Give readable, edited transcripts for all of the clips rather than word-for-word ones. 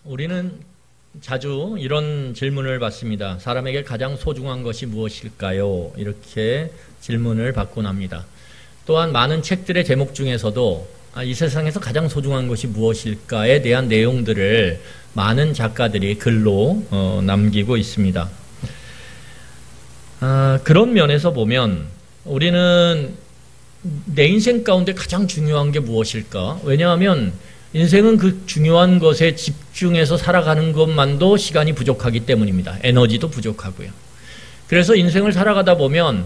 우리는 자주 이런 질문을 받습니다. 사람에게 가장 소중한 것이 무엇일까요? 이렇게 질문을 받곤 합니다. 또한 많은 책들의 제목 중에서도 이 세상에서 가장 소중한 것이 무엇일까에 대한 내용들을 많은 작가들이 글로 남기고 있습니다. 그런 면에서 보면 우리는 내 인생 가운데 가장 중요한 게 무엇일까? 왜냐하면 인생은 그 중요한 것에 집중해서 살아가는 것만도 시간이 부족하기 때문입니다. 에너지도 부족하고요. 그래서 인생을 살아가다 보면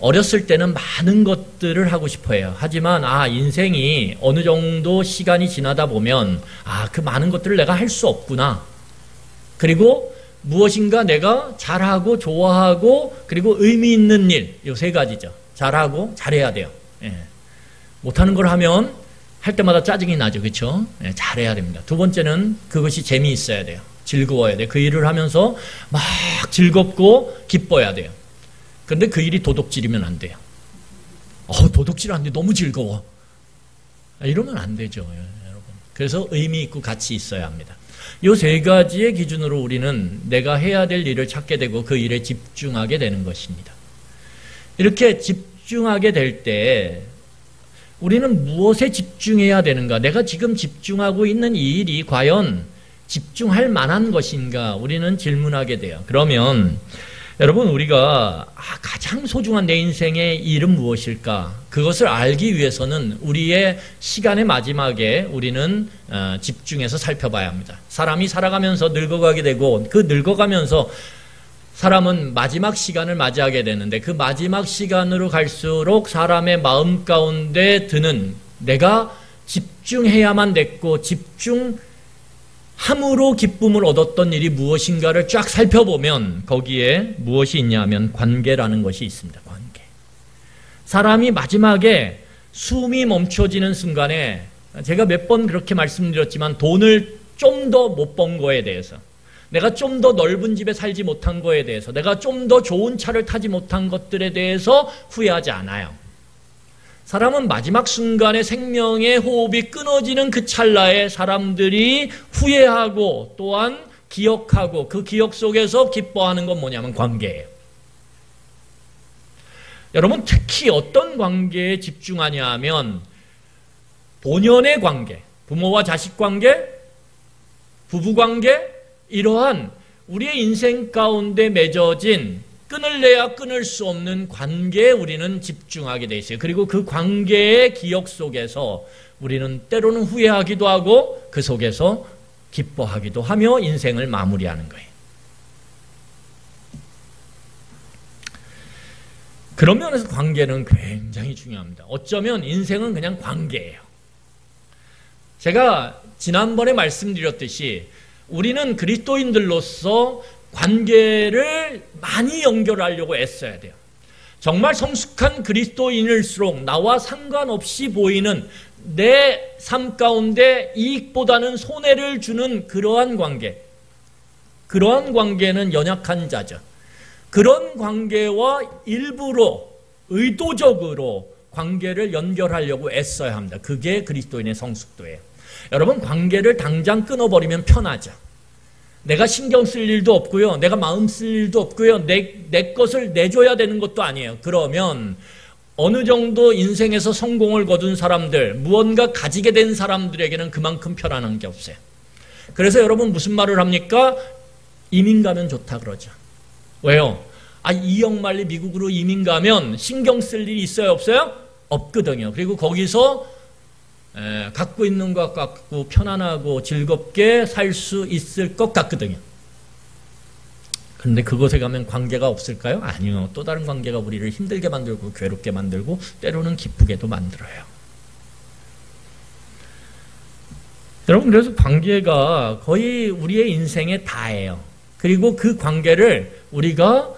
어렸을 때는 많은 것들을 하고 싶어 해요. 하지만 인생이 어느 정도 시간이 지나다 보면 그 많은 것들을 내가 할 수 없구나. 그리고 무엇인가 내가 잘하고 좋아하고 그리고 의미 있는 일, 이 세 가지죠. 잘하고 잘해야 돼요. 못하는 걸 하면 할 때마다 짜증이 나죠. 그렇죠? 잘해야 됩니다. 두 번째는 그것이 재미있어야 돼요. 즐거워야 돼요. 그 일을 하면서 막 즐겁고 기뻐야 돼요. 그런데 그 일이 도둑질이면 안 돼요. 도둑질 안 돼. 너무 즐거워. 이러면 안 되죠. 여러분. 그래서 의미 있고 가치 있어야 합니다. 이 세 가지의 기준으로 우리는 내가 해야 될 일을 찾게 되고 그 일에 집중하게 되는 것입니다. 이렇게 집중하게 될 때 우리는 무엇에 집중해야 되는가? 내가 지금 집중하고 있는 이 일이 과연 집중할 만한 것인가? 우리는 질문하게 돼요. 그러면 여러분, 우리가 가장 소중한 내 인생의 일은 무엇일까? 그것을 알기 위해서는 우리의 시간의 마지막에 우리는 집중해서 살펴봐야 합니다. 사람이 살아가면서 늙어가게 되고 그 늙어가면서 사람은 마지막 시간을 맞이하게 되는데 그 마지막 시간으로 갈수록 사람의 마음 가운데 드는 내가 집중해야만 됐고 집중함으로 기쁨을 얻었던 일이 무엇인가를 쫙 살펴보면 거기에 무엇이 있냐 하면 관계라는 것이 있습니다. 관계. 사람이 마지막에 숨이 멈춰지는 순간에 제가 몇 번 그렇게 말씀드렸지만 돈을 좀 더 못 번 거에 대해서 내가 좀 더 넓은 집에 살지 못한 거에 대해서 내가 좀 더 좋은 차를 타지 못한 것들에 대해서 후회하지 않아요. 사람은 마지막 순간에 생명의 호흡이 끊어지는 그 찰나에 사람들이 후회하고 또한 기억하고 그 기억 속에서 기뻐하는 건 뭐냐면 관계예요. 여러분, 특히 어떤 관계에 집중하냐 하면 본연의 관계, 부모와 자식 관계, 부부 관계, 이러한 우리의 인생 가운데 맺어진 끊을래야 끊을 수 없는 관계에 우리는 집중하게 돼 있어요. 그리고 그 관계의 기억 속에서 우리는 때로는 후회하기도 하고 그 속에서 기뻐하기도 하며 인생을 마무리하는 거예요. 그런 면에서 관계는 굉장히 중요합니다. 어쩌면 인생은 그냥 관계예요. 제가 지난번에 말씀드렸듯이 우리는 그리스도인들로서 관계를 많이 연결하려고 애써야 돼요. 정말 성숙한 그리스도인일수록 나와 상관없이 보이는 내 삶 가운데 이익보다는 손해를 주는 그러한 관계는 연약한 자죠. 그런 관계와 일부러 의도적으로 관계를 연결하려고 애써야 합니다. 그게 그리스도인의 성숙도예요. 여러분, 관계를 당장 끊어버리면 편하죠. 내가 신경 쓸 일도 없고요. 내가 마음 쓸 일도 없고요. 내 것을 내줘야 되는 것도 아니에요. 그러면 어느 정도 인생에서 성공을 거둔 사람들, 무언가 가지게 된 사람들에게는 그만큼 편안한 게 없어요. 그래서 여러분 무슨 말을 합니까? 이민 가면 좋다 그러죠. 왜요? 이역만리 미국으로 이민 가면 신경 쓸 일이 있어요? 없어요? 없거든요. 그리고 거기서 갖고 있는 것 같고 편안하고 즐겁게 살 수 있을 것 같거든요. 그런데 그곳에 가면 관계가 없을까요? 아니요. 또 다른 관계가 우리를 힘들게 만들고 괴롭게 만들고 때로는 기쁘게도 만들어요. 여러분, 그래서 관계가 거의 우리의 인생의 다예요. 그리고 그 관계를 우리가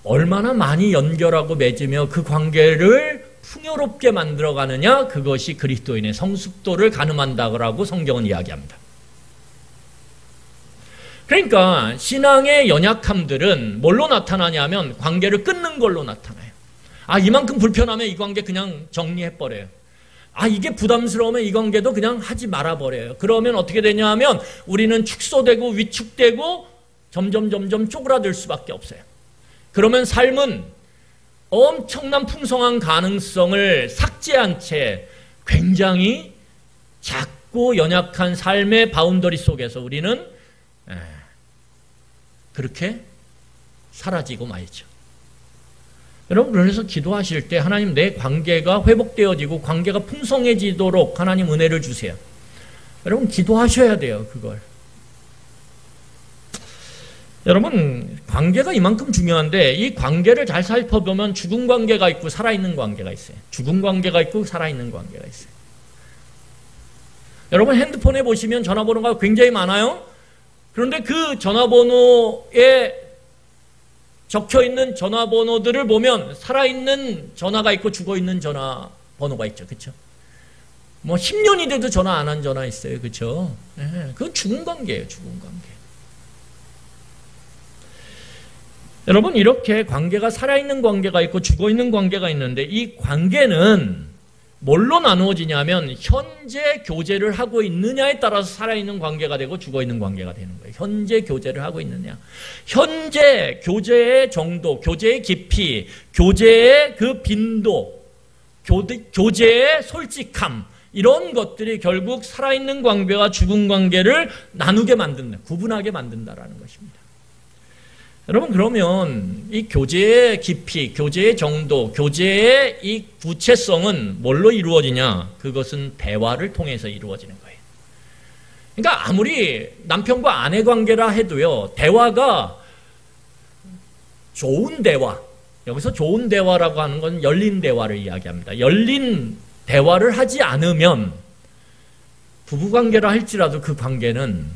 얼마나 많이 연결하고 맺으며 그 관계를 풍요롭게 만들어가느냐, 그것이 그리스도인의 성숙도를 가늠한다고 성경은 이야기합니다. 그러니까 신앙의 연약함들은 뭘로 나타나냐면 관계를 끊는 걸로 나타나요. 이만큼 불편하면 이 관계 그냥 정리해버려요. 이게 부담스러우면 이 관계도 그냥 하지 말아버려요. 그러면 어떻게 되냐 하면 우리는 축소되고 위축되고 점점 쪼그라들 수밖에 없어요. 그러면 삶은 엄청난 풍성한 가능성을 삭제한 채 굉장히 작고 연약한 삶의 바운더리 속에서 우리는 그렇게 사라지고 말이죠. 여러분, 그래서 기도하실 때 하나님 내 관계가 회복되어지고 관계가 풍성해지도록 하나님 은혜를 주세요. 여러분 기도하셔야 돼요. 그걸. 여러분 관계가 이만큼 중요한데 이 관계를 잘 살펴보면 죽은 관계가 있고 살아있는 관계가 있어요. 죽은 관계가 있고 살아있는 관계가 있어요. 여러분 핸드폰에 보시면 전화번호가 굉장히 많아요. 그런데 그 전화번호에 적혀있는 전화번호들을 보면 살아있는 전화가 있고 죽어있는 전화번호가 있죠. 그렇죠? 뭐 10년이 돼도 전화 안 한 전화 있어요. 그렇죠? 그건 죽은 관계예요. 죽은 관계. 여러분 이렇게 관계가 살아있는 관계가 있고 죽어있는 관계가 있는데 이 관계는 뭘로 나누어지냐면 현재 교제를 하고 있느냐에 따라서 살아있는 관계가 되고 죽어있는 관계가 되는 거예요. 현재 교제를 하고 있느냐. 현재 교제의 정도, 교제의 깊이, 교제의 그 빈도, 교제의 솔직함 이런 것들이 결국 살아있는 관계와 죽은 관계를 나누게 만든다. 구분하게 만든다라는 것입니다. 여러분 그러면 이 교제의 깊이, 교제의 정도, 교제의 이 구체성은 뭘로 이루어지냐? 그것은 대화를 통해서 이루어지는 거예요. 그러니까 아무리 남편과 아내 관계라 해도요. 대화가 좋은 대화, 여기서 좋은 대화라고 하는 건 열린 대화를 이야기합니다. 열린 대화를 하지 않으면 부부관계라 할지라도 그 관계는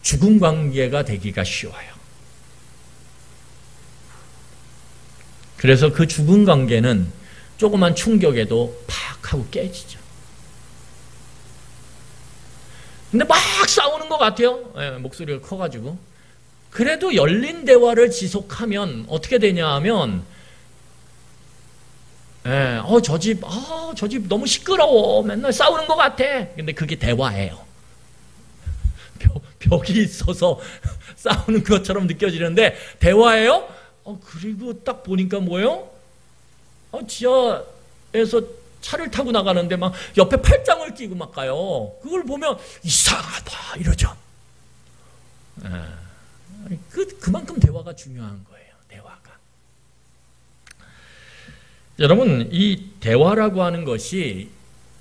죽은 관계가 되기가 쉬워요. 그래서 그 죽은 관계는 조그만 충격에도 팍 하고 깨지죠. 근데 막 싸우는 것 같아요. 목소리가 커가지고. 그래도 열린 대화를 지속하면 어떻게 되냐 하면 저 집 너무 시끄러워. 맨날 싸우는 것 같아. 근데 그게 대화예요. 벽이 있어서 싸우는 것처럼 느껴지는데 대화예요? 그리고 딱 보니까 뭐예요? 지하에서 차를 타고 나가는데 막 옆에 팔짱을 끼고 막 가요. 그걸 보면 이상하다 이러죠. 그만큼 대화가 중요한 거예요. 대화가. 여러분 이 대화라고 하는 것이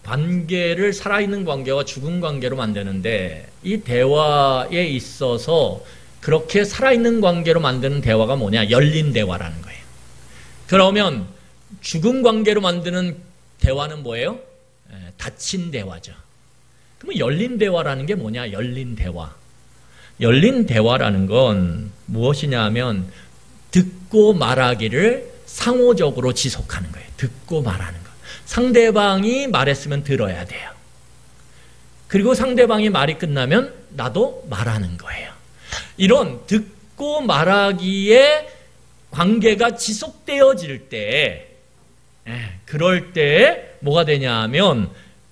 관계를 살아있는 관계와 죽은 관계로 만드는데 이 대화에 있어서 그렇게 살아있는 관계로 만드는 대화가 뭐냐? 열린 대화라는 거예요. 그러면 죽은 관계로 만드는 대화는 뭐예요? 닫힌 대화죠. 그러면 열린 대화라는 게 뭐냐? 열린 대화. 열린 대화라는 건 무엇이냐 하면 듣고 말하기를 상호적으로 지속하는 거예요. 듣고 말하는 거. 상대방이 말했으면 들어야 돼요. 그리고 상대방이 말이 끝나면 나도 말하는 거예요. 이런 듣고 말하기에 관계가 지속되어질 때 그럴 때 뭐가 되냐 하면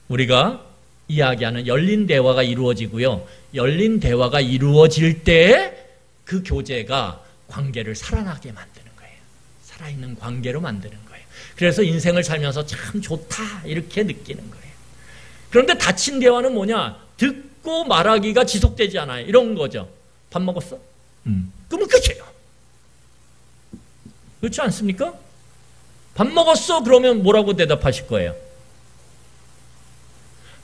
우리가 이야기하는 열린 대화가 이루어지고요. 열린 대화가 이루어질 때 그 교제가 관계를 살아나게 만드는 거예요. 살아있는 관계로 만드는 거예요. 그래서 인생을 살면서 참 좋다 이렇게 느끼는 거예요. 그런데 닫힌 대화는 뭐냐? 듣고 말하기가 지속되지 않아요. 이런 거죠. 밥 먹었어? 그러면 끝이에요. 그렇지 않습니까? 밥 먹었어? 그러면 뭐라고 대답하실 거예요?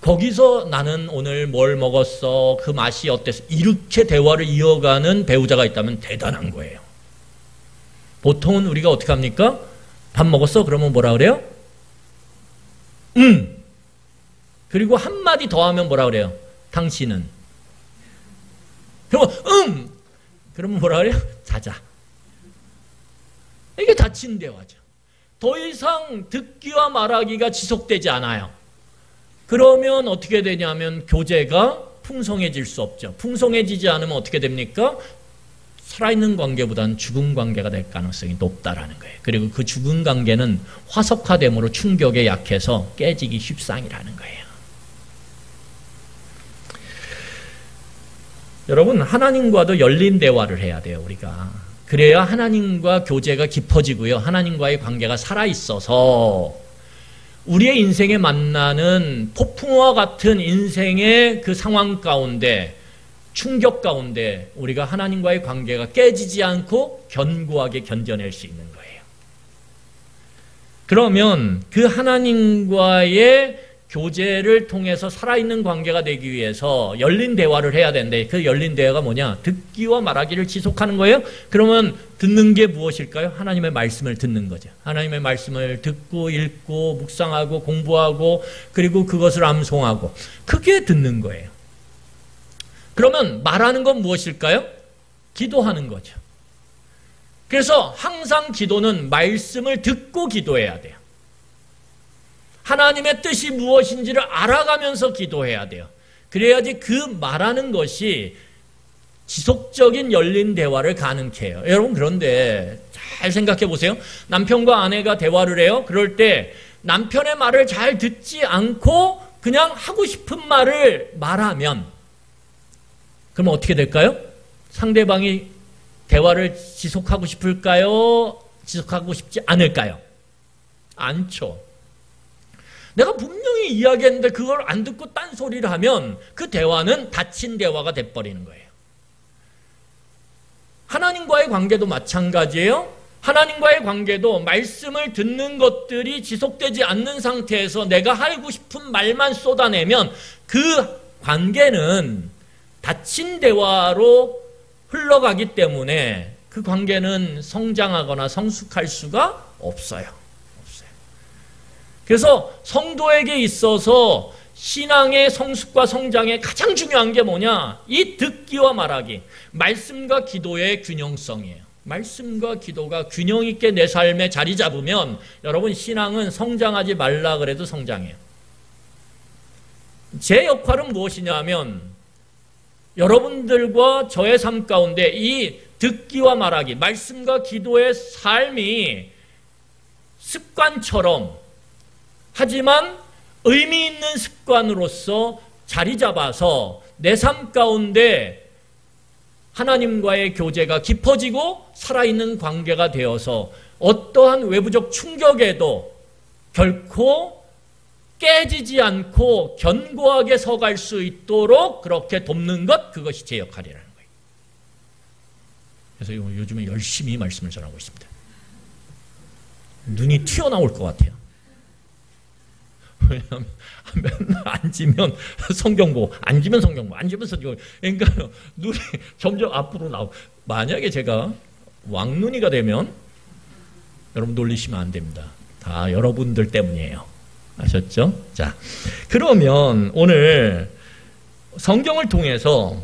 거기서 나는 오늘 뭘 먹었어? 그 맛이 어땠어? 이렇게 대화를 이어가는 배우자가 있다면 대단한 거예요. 보통은 우리가 어떻게 합니까? 밥 먹었어? 그러면 뭐라 그래요? 그리고 한마디 더 하면 뭐라 그래요? 당신은? 그러면 그러면 뭐라 그래요? 자자. 이게 닫힌 대화죠. 더 이상 듣기와 말하기가 지속되지 않아요. 그러면 어떻게 되냐면 교제가 풍성해질 수 없죠. 풍성해지지 않으면 어떻게 됩니까? 살아있는 관계보다는 죽은 관계가 될 가능성이 높다라는 거예요. 그리고 그 죽은 관계는 화석화됨으로 충격에 약해서 깨지기 쉽상이라는 거예요. 여러분, 하나님과도 열린 대화를 해야 돼요, 우리가. 그래야 하나님과 교제가 깊어지고요. 하나님과의 관계가 살아있어서 우리의 인생에 만나는 폭풍과 같은 인생의 그 상황 가운데, 충격 가운데 우리가 하나님과의 관계가 깨지지 않고 견고하게 견뎌낼 수 있는 거예요. 그러면 그 하나님과의 교제를 통해서 살아있는 관계가 되기 위해서 열린 대화를 해야 되는데, 그 열린 대화가 뭐냐? 듣기와 말하기를 지속하는 거예요. 그러면 듣는 게 무엇일까요? 하나님의 말씀을 듣는 거죠. 하나님의 말씀을 듣고 읽고 묵상하고 공부하고 그리고 그것을 암송하고, 그게 듣는 거예요. 그러면 말하는 건 무엇일까요? 기도하는 거죠. 그래서 항상 기도는 말씀을 듣고 기도해야 돼요. 하나님의 뜻이 무엇인지를 알아가면서 기도해야 돼요. 그래야지 그 말하는 것이 지속적인 열린 대화를 가능케 해요. 여러분, 그런데 잘 생각해 보세요. 남편과 아내가 대화를 해요. 그럴 때 남편의 말을 잘 듣지 않고 그냥 하고 싶은 말을 말하면, 그럼 어떻게 될까요? 상대방이 대화를 지속하고 싶을까요? 지속하고 싶지 않을까요? 않죠. 내가 분명히 이야기했는데 그걸 안 듣고 딴소리를 하면 그 대화는 닫힌 대화가 돼버리는 거예요. 하나님과의 관계도 마찬가지예요. 하나님과의 관계도 말씀을 듣는 것들이 지속되지 않는 상태에서 내가 하고 싶은 말만 쏟아내면 그 관계는 닫힌 대화로 흘러가기 때문에 그 관계는 성장하거나 성숙할 수가 없어요. 그래서 성도에게 있어서 신앙의 성숙과 성장에 가장 중요한 게 뭐냐? 이 듣기와 말하기, 말씀과 기도의 균형성이에요. 말씀과 기도가 균형 있게 내 삶에 자리 잡으면 여러분, 신앙은 성장하지 말라 그래도 성장해요. 제 역할은 무엇이냐 하면 여러분들과 저의 삶 가운데 이 듣기와 말하기, 말씀과 기도의 삶이 습관처럼, 하지만 의미 있는 습관으로서 자리 잡아서 내 삶 가운데 하나님과의 교제가 깊어지고 살아있는 관계가 되어서 어떠한 외부적 충격에도 결코 깨지지 않고 견고하게 서갈 수 있도록 그렇게 돕는 것, 그것이 제 역할이라는 거예요. 그래서 요즘에 열심히 말씀을 전하고 있습니다. 눈이 튀어나올 것 같아요. 왜냐하면 맨날 앉으면 성경 보고, 앉으면 성경 보고, 앉으면 성경 보고, 그러니까 눈이 점점 앞으로 나오고, 만약에 제가 왕눈이가 되면 여러분 놀리시면 안 됩니다. 다 여러분들 때문이에요. 아셨죠? 자, 그러면 오늘 성경을 통해서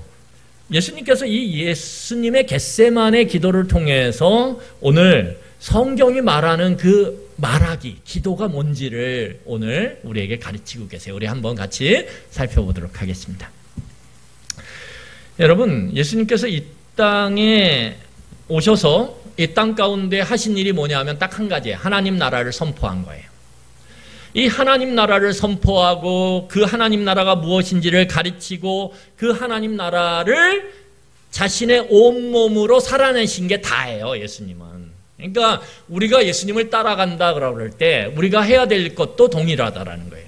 예수님께서 이 예수님의 겟세마네 기도를 통해서 오늘 성경이 말하는 그 말하기, 기도가 뭔지를 오늘 우리에게 가르치고 계세요. 우리 한번 같이 살펴보도록 하겠습니다. 여러분, 예수님께서 이 땅에 오셔서 이 땅 가운데 하신 일이 뭐냐 하면 딱 한 가지예요. 하나님 나라를 선포한 거예요. 이 하나님 나라를 선포하고 그 하나님 나라가 무엇인지를 가르치고 그 하나님 나라를 자신의 온몸으로 살아내신 게 다예요, 예수님은. 그러니까 우리가 예수님을 따라간다 그럴 때 우리가 해야 될 것도 동일하다라는 거예요.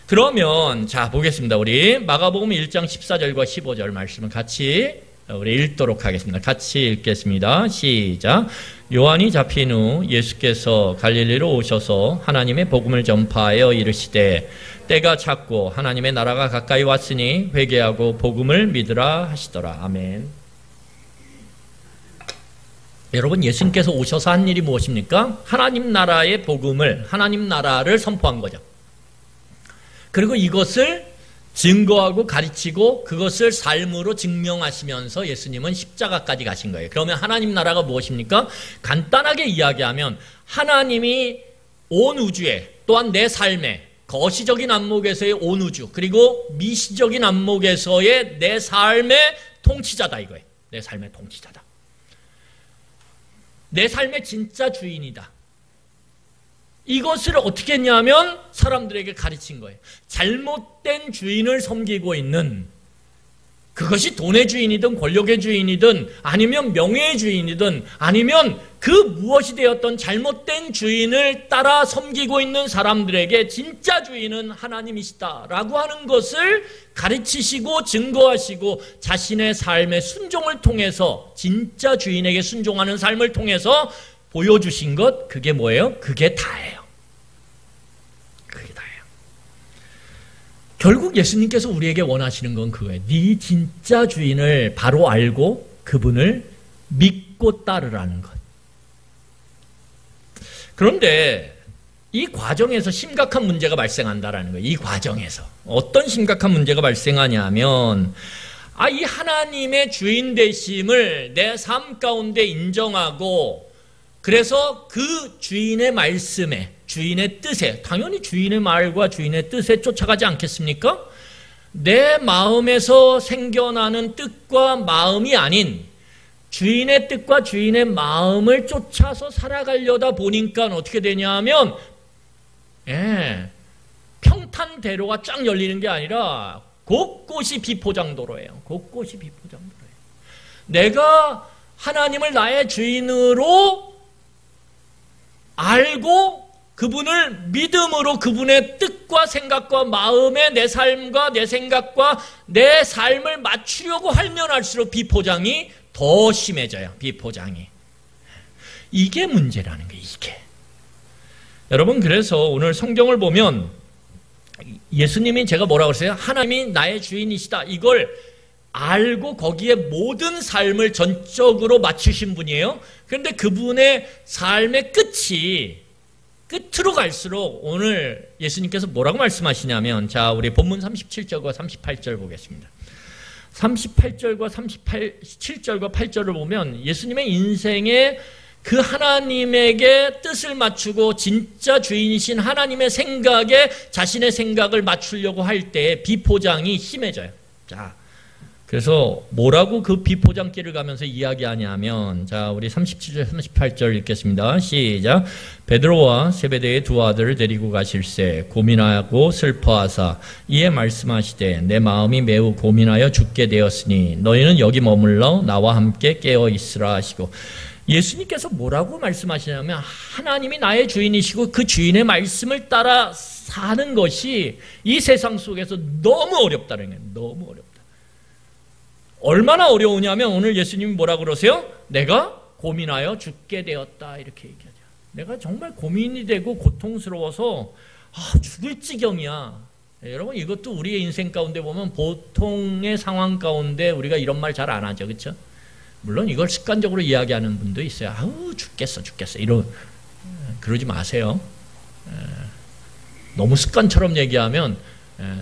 그러면 자, 보겠습니다. 우리 마가복음 1장 14절과 15절 말씀을 같이 우리 읽도록 하겠습니다. 같이 읽겠습니다. 시작. 요한이 잡힌 후 예수께서 갈릴리로 오셔서 하나님의 복음을 전파하여 이르시되 때가 찼고 하나님의 나라가 가까이 왔으니 회개하고 복음을 믿으라 하시더라. 아멘. 여러분, 예수님께서 오셔서 한 일이 무엇입니까? 하나님 나라의 복음을, 하나님 나라를 선포한 거죠. 그리고 이것을 증거하고 가르치고 그것을 삶으로 증명하시면서 예수님은 십자가까지 가신 거예요. 그러면 하나님 나라가 무엇입니까? 간단하게 이야기하면 하나님이 온 우주에, 또한 내 삶에, 거시적인 안목에서의 온 우주, 그리고 미시적인 안목에서의 내 삶의 통치자다 이거예요. 내 삶의 통치자다. 내 삶의 진짜 주인이다. 이것을 어떻게 했냐면 사람들에게 가르친 거예요. 잘못된 주인을 섬기고 있는, 그것이 돈의 주인이든 권력의 주인이든 아니면 명예의 주인이든 아니면 그 무엇이 되었던 잘못된 주인을 따라 섬기고 있는 사람들에게 진짜 주인은 하나님이시다라고 하는 것을 가르치시고 증거하시고 자신의 삶의 순종을 통해서 진짜 주인에게 순종하는 삶을 통해서 보여주신 것, 그게 뭐예요? 그게 다예요. 그게 다예요. 결국 예수님께서 우리에게 원하시는 건 그거예요. 네 진짜 주인을 바로 알고 그분을 믿고 따르라는 것. 그런데 이 과정에서 심각한 문제가 발생한다라는 거예요. 이 과정에서 어떤 심각한 문제가 발생하냐면, 이 하나님의 주인 되심을 내 삶 가운데 인정하고, 그래서 그 주인의 말씀에, 주인의 뜻에, 당연히 주인의 말과 주인의 뜻에 쫓아가지 않겠습니까? 내 마음에서 생겨나는 뜻과 마음이 아닌 주인의 뜻과 주인의 마음을 쫓아서 살아가려다 보니까 어떻게 되냐면, 평탄대로가 쫙 열리는 게 아니라 곳곳이 비포장도로예요. 곳곳이 비포장도로예요. 내가 하나님을 나의 주인으로 알고 그분을 믿음으로 그분의 뜻과 생각과 마음에 내 삶과 내 생각과 내 삶을 맞추려고 하면 할수록 비포장이 더 심해져요. 비포장이. 이게 문제라는 거예요. 이게. 여러분, 그래서 오늘 성경을 보면 예수님이, 제가 뭐라고 그랬어요? 하나님이 나의 주인이시다. 이걸 알고 거기에 모든 삶을 전적으로 맞추신 분이에요. 그런데 그분의 삶의 끝으로 갈수록 오늘 예수님께서 뭐라고 말씀하시냐면, 자, 우리 본문 37절과 38절 보겠습니다. 38절과 37절과 8절을 보면 예수님의 인생에 그 하나님에게 뜻을 맞추고 진짜 주인이신 하나님의 생각에 자신의 생각을 맞추려고 할 때 비포장이 심해져요. 자, 그래서 뭐라고 그 비포장길을 가면서 이야기하냐면, 자, 우리 37절, 38절 읽겠습니다. 시작. 베드로와 세베대의 두 아들을 데리고 가실새 고민하고 슬퍼하사 이에 말씀하시되 내 마음이 매우 고민하여 죽게 되었으니 너희는 여기 머물러 나와 함께 깨어 있으라 하시고, 예수님께서 뭐라고 말씀하시냐면 하나님이 나의 주인이시고 그 주인의 말씀을 따라 사는 것이 이 세상 속에서 너무 어렵다는 거예요. 너무 어렵다. 얼마나 어려우냐면 오늘 예수님이 뭐라고 그러세요? 내가 고민하여 죽게 되었다, 이렇게 얘기하죠. 내가 정말 고민이 되고 고통스러워서 죽을 지경이야. 여러분, 이것도 우리의 인생 가운데 보면 보통의 상황 가운데 우리가 이런 말 잘 안 하죠. 그렇죠? 물론 이걸 습관적으로 이야기하는 분도 있어요. 죽겠어 그러지 마세요. 너무 습관처럼 얘기하면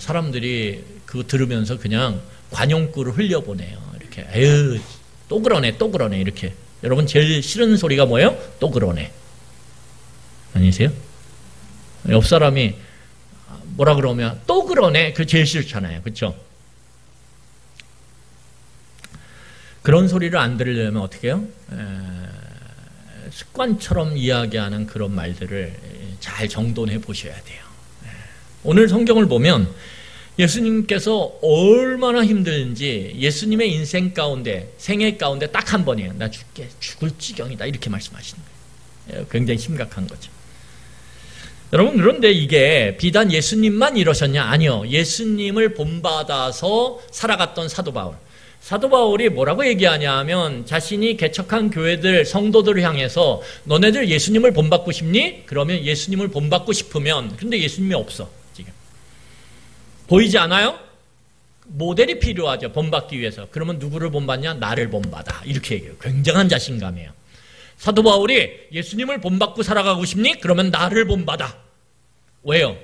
사람들이 그거 들으면서 그냥 관용구를 흘려보내요. 이렇게 에휴 또 그러네 이렇게. 여러분, 제일 싫은 소리가 뭐예요? 또 그러네. 아니세요? 옆 사람이 뭐라 그러면 또 그러네. 그게 제일 싫잖아요. 그렇죠? 그런 소리를 안 들으려면 어떻게 해요? 습관처럼 이야기하는 그런 말들을 잘 정돈해 보셔야 돼요. 오늘 성경을 보면 예수님께서 얼마나 힘든지 예수님의 인생 가운데, 생애 가운데 딱 한 번이에요. 나 죽을 지경이다, 이렇게 말씀하시는 거예요. 굉장히 심각한 거죠. 여러분, 그런데 이게 비단 예수님만 이러셨냐? 아니요. 예수님을 본받아서 살아갔던 사도 바울. 사도 바울이 뭐라고 얘기하냐 하면 자신이 개척한 교회들, 성도들을 향해서 너네들 예수님을 본받고 싶니? 그러면 예수님을 본받고 싶으면, 근데 예수님이 없어. 지금 보이지 않아요? 모델이 필요하죠. 본받기 위해서. 그러면 누구를 본받냐? 나를 본받아. 이렇게 얘기해요. 굉장한 자신감이에요. 사도 바울이 예수님을 본받고 살아가고 싶니? 그러면 나를 본받아. 왜요?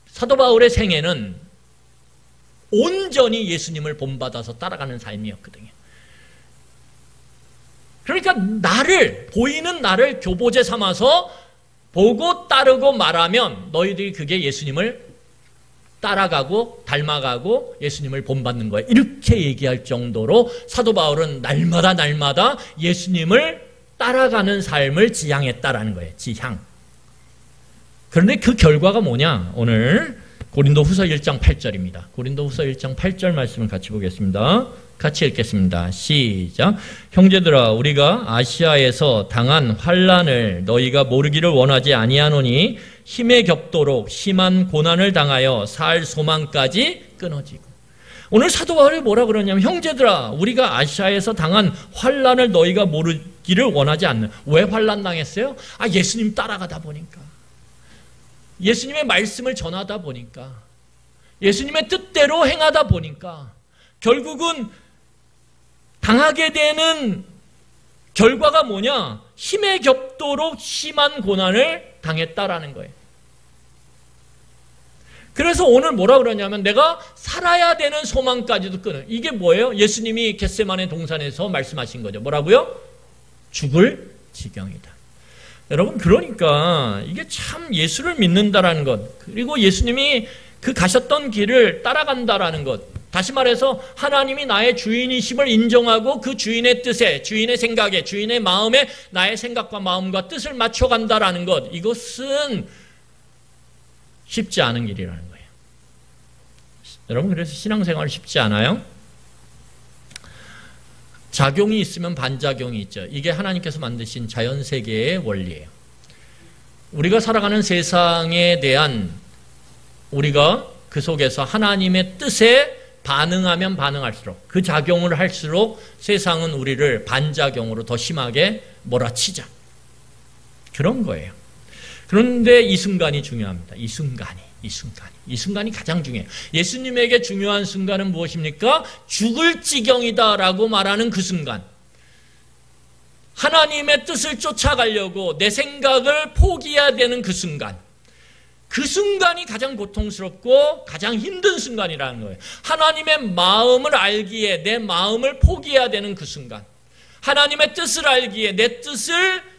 사도 바울의 생애는 온전히 예수님을 본받아서 따라가는 삶이었거든요. 그러니까 보이는 나를 교보제 삼아서 보고 따르고 말하면 너희들이 그게 예수님을 따라가고 닮아가고 예수님을 본받는 거예요. 이렇게 얘기할 정도로 사도 바울은 날마다 예수님을 따라가는 삶을 지향했다라는 거예요. 지향. 그런데 그 결과가 뭐냐? 오늘 고린도후서 1장 8절입니다. 고린도후서 1장 8절 말씀을 같이 보겠습니다. 같이 읽겠습니다. 시작. 형제들아, 우리가 아시아에서 당한 환난을 너희가 모르기를 원하지 아니하노니 힘에 겹도록 심한 고난을 당하여 살 소망까지 끊어지고. 오늘 사도 바울이 뭐라 그러냐면, 형제들아, 우리가 아시아에서 당한 환난을 너희가 모르기를 원하지 않는. 왜 환난 당했어요? 예수님 따라가다 보니까, 예수님의 말씀을 전하다 보니까, 예수님의 뜻대로 행하다 보니까 결국은 당하게 되는 결과가 뭐냐? 힘에 겹도록 심한 고난을 당했다라는 거예요. 그래서 오늘 뭐라 그러냐면, 내가 살아야 되는 소망까지도 끊어. 이게 뭐예요? 예수님이 겟세마네 동산에서 말씀하신 거죠. 뭐라고요? 죽을 지경이다. 여러분, 그러니까 이게 참 예수를 믿는다라는 것, 그리고 예수님이 그 가셨던 길을 따라간다라는 것, 다시 말해서 하나님이 나의 주인이심을 인정하고 그 주인의 뜻에, 주인의 생각에, 주인의 마음에 나의 생각과 마음과 뜻을 맞춰간다라는 것, 이것은 쉽지 않은 길이라는 거예요. 여러분, 그래서 신앙생활 쉽지 않아요? 작용이 있으면 반작용이 있죠. 이게 하나님께서 만드신 자연세계의 원리예요. 우리가 살아가는 세상에 대한, 우리가 그 속에서 하나님의 뜻에 반응하면 반응할수록, 그 작용을 할수록 세상은 우리를 반작용으로 더 심하게 몰아치자. 그런 거예요. 그런데 이 순간이 중요합니다. 이 순간이 가장 중요해요. 예수님에게 중요한 순간은 무엇입니까? 죽을 지경이다라고 말하는 그 순간. 하나님의 뜻을 쫓아가려고 내 생각을 포기해야 되는 그 순간. 그 순간이 가장 고통스럽고 가장 힘든 순간이라는 거예요. 하나님의 마음을 알기에 내 마음을 포기해야 되는 그 순간. 하나님의 뜻을 알기에 내 뜻을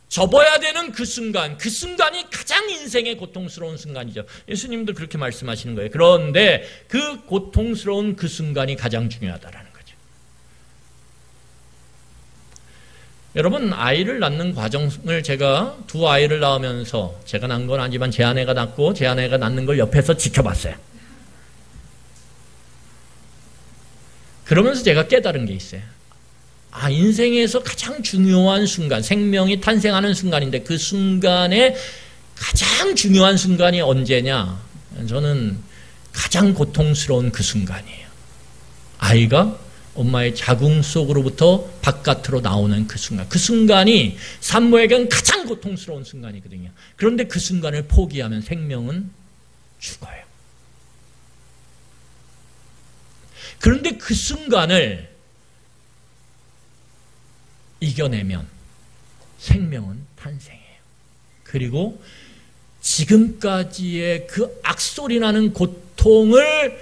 접어야 되는 그 순간, 그 순간이 가장 인생의 고통스러운 순간이죠. 예수님도 그렇게 말씀하시는 거예요. 그런데 그 고통스러운 그 순간이 가장 중요하다라는 거죠. 여러분, 아이를 낳는 과정을 제가 두 아이를 낳으면서, 제가 낳은 건 아니지만 제 아내가 낳고 제 아내가 낳는 걸 옆에서 지켜봤어요. 그러면서 제가 깨달은 게 있어요. 인생에서 가장 중요한 순간, 생명이 탄생하는 순간인데 그 순간에 가장 중요한 순간이 언제냐? 저는 가장 고통스러운 그 순간이에요. 아이가 엄마의 자궁 속으로부터 바깥으로 나오는 그 순간. 그 순간이 산모에게는 가장 고통스러운 순간이거든요. 그런데 그 순간을 포기하면 생명은 죽어요. 그런데 그 순간을 이겨내면 생명은 탄생해요. 그리고 지금까지의 그 악소리 나는 고통을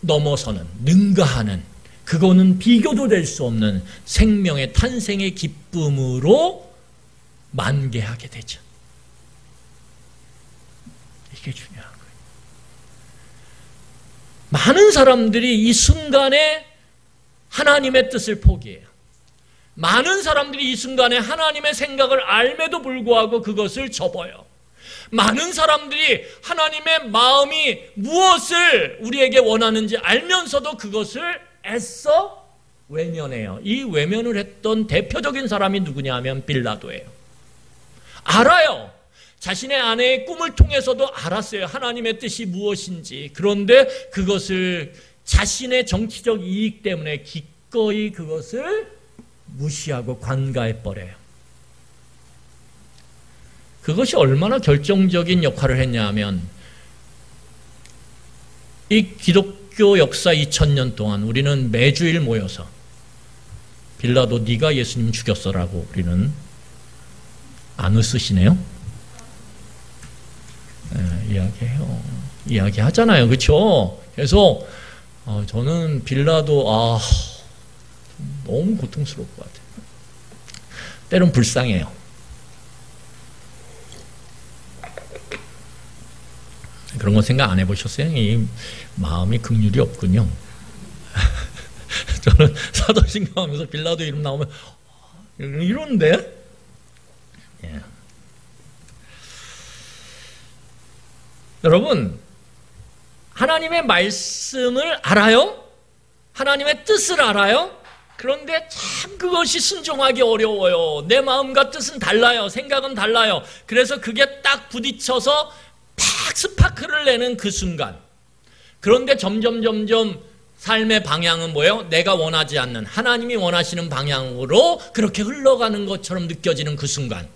넘어서는, 능가하는, 그거는 비교도 될 수 없는 생명의 탄생의 기쁨으로 만개하게 되죠. 이게 중요한 거예요. 많은 사람들이 이 순간에 하나님의 뜻을 포기해요. 많은 사람들이 이 순간에 하나님의 생각을 알매도 불구하고 그것을 접어요. 많은 사람들이 하나님의 마음이 무엇을 우리에게 원하는지 알면서도 그것을 애써 외면해요. 이 외면을 했던 대표적인 사람이 누구냐 하면 빌라도예요. 알아요. 자신의 아내의 꿈을 통해서도 알았어요. 하나님의 뜻이 무엇인지. 그런데 그것을 자신의 정치적 이익 때문에 기꺼이 그것을 무시하고 관가해버려요. 그것이 얼마나 결정적인 역할을 했냐 하면, 이 기독교 역사 2000년 동안 우리는 매주일 모여서 빌라도 네가 예수님 죽였어라고 우리는 안 웃으시네요. 이야기해요. 이야기하잖아요. 그렇죠? 그래서 저는 빌라도 너무 고통스러울 것 같아요. 때론 불쌍해요. 그런 거 생각 안 해보셨어요? 이 마음이 긍휼이 없군요. 저는 사도신경 하면서 빌라도 이름 나오면 이런데? 여러분, 하나님의 말씀을 알아요? 하나님의 뜻을 알아요? 그런데 참 그것이 순종하기 어려워요. 내 마음과 뜻은 달라요. 생각은 달라요. 그래서 그게 딱 부딪혀서 팍 스파크를 내는 그 순간. 그런데 점점 삶의 방향은 뭐예요? 내가 원하지 않는, 하나님이 원하시는 방향으로 그렇게 흘러가는 것처럼 느껴지는 그 순간.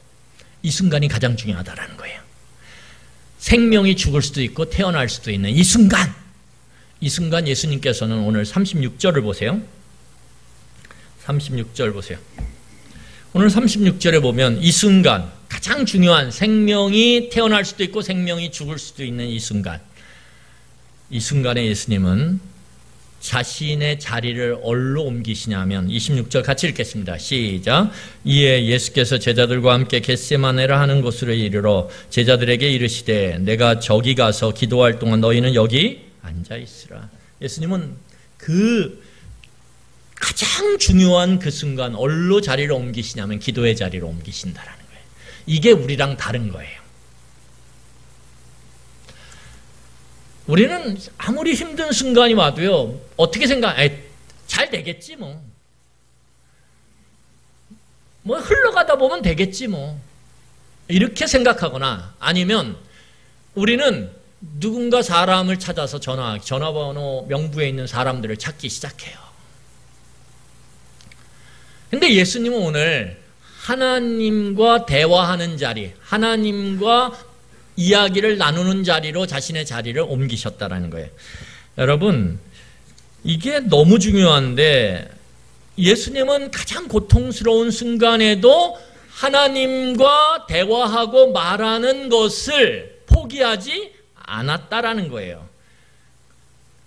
이 순간이 가장 중요하다는 거예요. 생명이 죽을 수도 있고 태어날 수도 있는 이 순간. 이 순간 예수님께서는 오늘 36절을 보세요. 36절 보세요. 오늘 36절에 보면 이 순간, 가장 중요한, 생명이 태어날 수도 있고 생명이 죽을 수도 있는 이 순간. 이 순간에 예수님은 자신의 자리를 어디로 옮기시냐면 26절 같이 읽겠습니다. 시작. 이에 예수께서 제자들과 함께 겟세마네라 하는 곳으로 이르러 제자들에게 이르시되 내가 저기 가서 기도할 동안 너희는 여기 앉아 있으라. 예수님은 그 가장 중요한 그 순간 어디로 자리를 옮기시냐면 기도의 자리로 옮기신다라는 거예요. 이게 우리랑 다른 거예요. 우리는 아무리 힘든 순간이 와도요, 어떻게 잘 되겠지 뭐. 흘러가다 보면 되겠지 뭐. 이렇게 생각하거나 아니면 우리는 누군가 사람을 찾아서 전화번호 명부에 있는 사람들을 찾기 시작해요. 근데 예수님은 오늘 하나님과 대화하는 자리, 하나님과 이야기를 나누는 자리로 자신의 자리를 옮기셨다라는 거예요. 여러분, 이게 너무 중요한데 예수님은 가장 고통스러운 순간에도 하나님과 대화하고 말하는 것을 포기하지 않았다라는 거예요.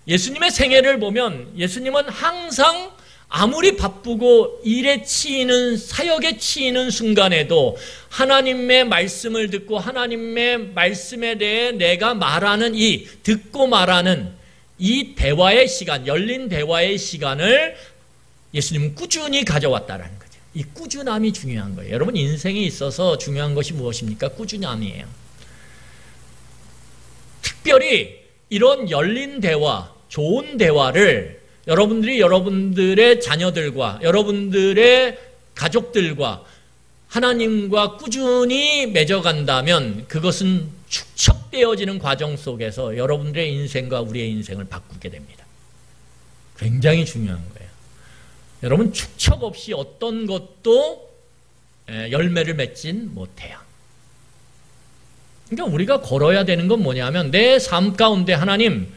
예수님의 생애를 보면 예수님은 항상 아무리 바쁘고 일에 치이는, 사역에 치이는 순간에도 하나님의 말씀을 듣고 하나님의 말씀에 대해 내가 말하는 듣고 말하는 이 대화의 시간, 열린 대화의 시간을 예수님은 꾸준히 가져왔다는 거죠. 이 꾸준함이 중요한 거예요. 여러분, 인생에 있어서 중요한 것이 무엇입니까? 꾸준함이에요. 특별히 이런 열린 대화, 좋은 대화를 여러분들이 여러분들의 자녀들과 여러분들의 가족들과 하나님과 꾸준히 맺어간다면 그것은 축적되어지는 과정 속에서 여러분들의 인생과 우리의 인생을 바꾸게 됩니다. 굉장히 중요한 거예요. 여러분, 축적 없이 어떤 것도 열매를 맺진 못해요. 그러니까 우리가 걸어야 되는 건 뭐냐면 내 삶 가운데 하나님,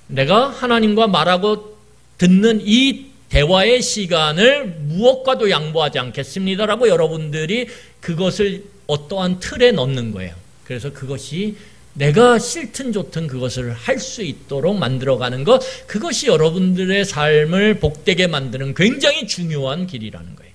내가 하나님과 말하고 듣는 이 대화의 시간을 무엇과도 양보하지 않겠습니다라고 여러분들이 그것을 어떠한 틀에 넣는 거예요. 그래서 그것이 내가 싫든 좋든 그것을 할 수 있도록 만들어가는 것, 그것이 여러분들의 삶을 복되게 만드는 굉장히 중요한 길이라는 거예요.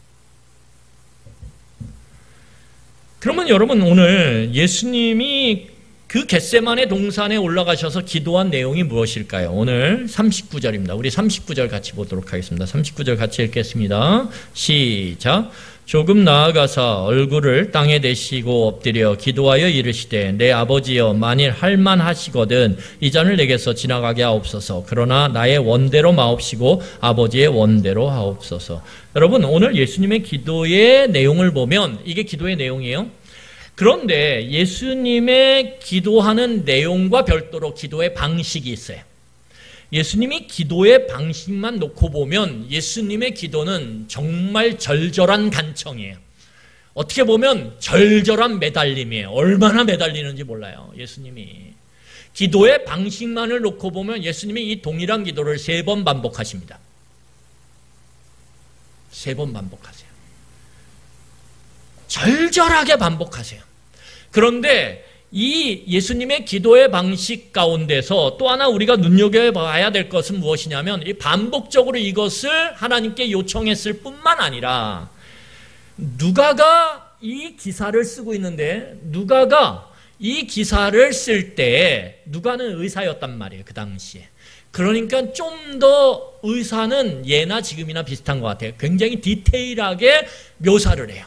그러면 여러분, 오늘 예수님이 그 겟세마네 동산에 올라가셔서 기도한 내용이 무엇일까요? 오늘 39절입니다. 우리 39절 같이 보도록 하겠습니다. 39절 같이 읽겠습니다. 시작. 조금 나아가서 얼굴을 땅에 대시고 엎드려 기도하여 이르시되 내 아버지여, 만일 할만하시거든 이 잔을 내게서 지나가게 하옵소서. 그러나 나의 원대로 마옵시고 아버지의 원대로 하옵소서. 여러분, 오늘 예수님의 기도의 내용을 보면 이게 기도의 내용이에요. 그런데 예수님의 기도하는 내용과 별도로 기도의 방식이 있어요. 예수님이 기도의 방식만 놓고 보면 예수님의 기도는 정말 절절한 간청이에요. 어떻게 보면 절절한 매달림이에요. 얼마나 매달리는지 몰라요, 예수님이. 기도의 방식만을 놓고 보면 예수님이 이 동일한 기도를 3번 반복하십니다. 3번 반복하세요. 절절하게 반복하세요. 그런데 이 예수님의 기도의 방식 가운데서 또 하나 우리가 눈여겨봐야 될 것은 무엇이냐면 이 반복적으로 이것을 하나님께 요청했을 뿐만 아니라 누가가 이 기사를 쓰고 있는데 누가가 이 기사를 쓸 때 누가는 의사였단 말이에요, 그 당시에. 그러니까 좀 더 의사는 예나 지금이나 비슷한 것 같아요. 굉장히 디테일하게 묘사를 해요.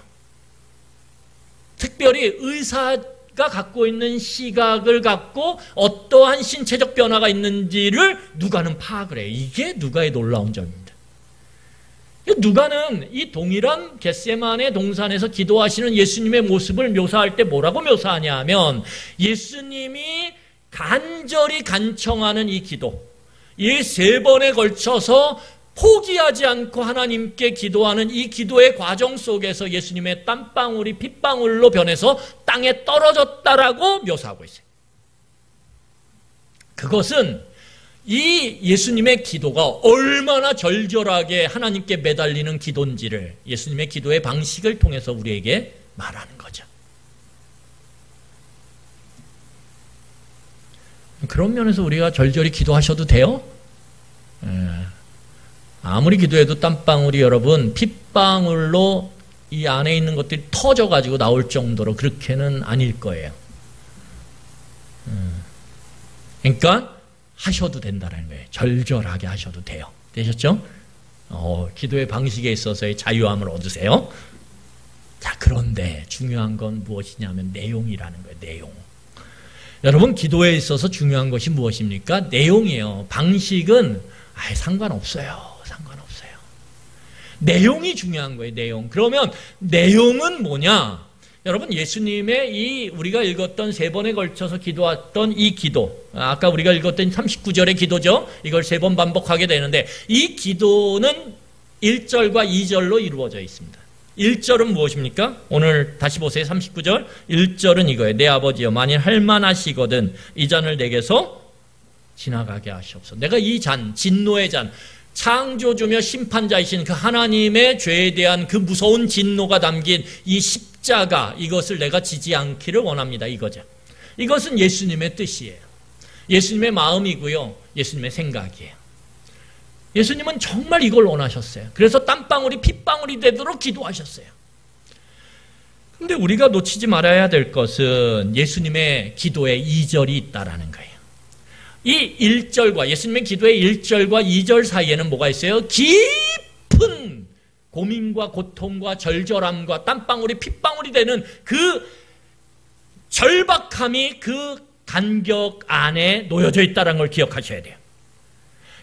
특별히 의사가 우리가 갖고 있는 시각을 갖고 어떠한 신체적 변화가 있는지를 누가는 파악을 해요. 이게 누가의 놀라운 점입니다. 누가는 이 동일한 겟세마네 동산에서 기도하시는 예수님의 모습을 묘사할 때 뭐라고 묘사하냐 하면 예수님이 간절히 간청하는 이 기도, 이 3번에 걸쳐서 포기하지 않고 하나님께 기도하는 이 기도의 과정 속에서 예수님의 땀방울이 핏방울로 변해서 땅에 떨어졌다라고 묘사하고 있어요. 그것은 이 예수님의 기도가 얼마나 절절하게 하나님께 매달리는 기도인지를 예수님의 기도의 방식을 통해서 우리에게 말하는 거죠. 그런 면에서 우리가 절절히 기도하셔도 돼요? 아무리 기도해도 땀방울이 여러분 핏방울로 이 안에 있는 것들이 터져가지고 나올 정도로 그렇게는 아닐 거예요. 그러니까 하셔도 된다는 거예요. 절절하게 하셔도 돼요. 되셨죠? 기도의 방식에 있어서의 자유함을 얻으세요. 자, 그런데 중요한 건 무엇이냐면 내용이라는 거예요. 내용. 여러분, 기도에 있어서 중요한 것이 무엇입니까? 내용이에요. 방식은 상관없어요. 상관없어요. 내용이 중요한 거예요. 내용. 그러면 내용은 뭐냐? 여러분, 예수님의 이 우리가 읽었던 3번에 걸쳐서 기도했던 이 기도, 아까 우리가 읽었던 39절의 기도죠. 이걸 3번 반복하게 되는데 이 기도는 1절과 2절로 이루어져 있습니다. 1절은 무엇입니까? 오늘 다시 보세요. 39절 1절은 이거예요. 내 아버지여, 만일 할만하시거든 이 잔을 내게서 지나가게 하시옵소서. 내가 이 잔, 진노의 잔, 창조주며 심판자이신 그 하나님의 죄에 대한 그 무서운 진노가 담긴 이 십자가, 이것을 내가 지지 않기를 원합니다. 이거죠. 이것은 예수님의 뜻이에요. 예수님의 마음이고요. 예수님의 생각이에요. 예수님은 정말 이걸 원하셨어요. 그래서 땀방울이 핏방울이 되도록 기도하셨어요. 그런데 우리가 놓치지 말아야 될 것은 예수님의 기도에 2절이 있다라는 거예요. 이 1절과 예수님의 기도의 1절과 2절 사이에는 뭐가 있어요? 깊은 고민과 고통과 절절함과 땀방울이 핏방울이 되는 그 절박함이 그 간격 안에 놓여져 있다는 걸 기억하셔야 돼요.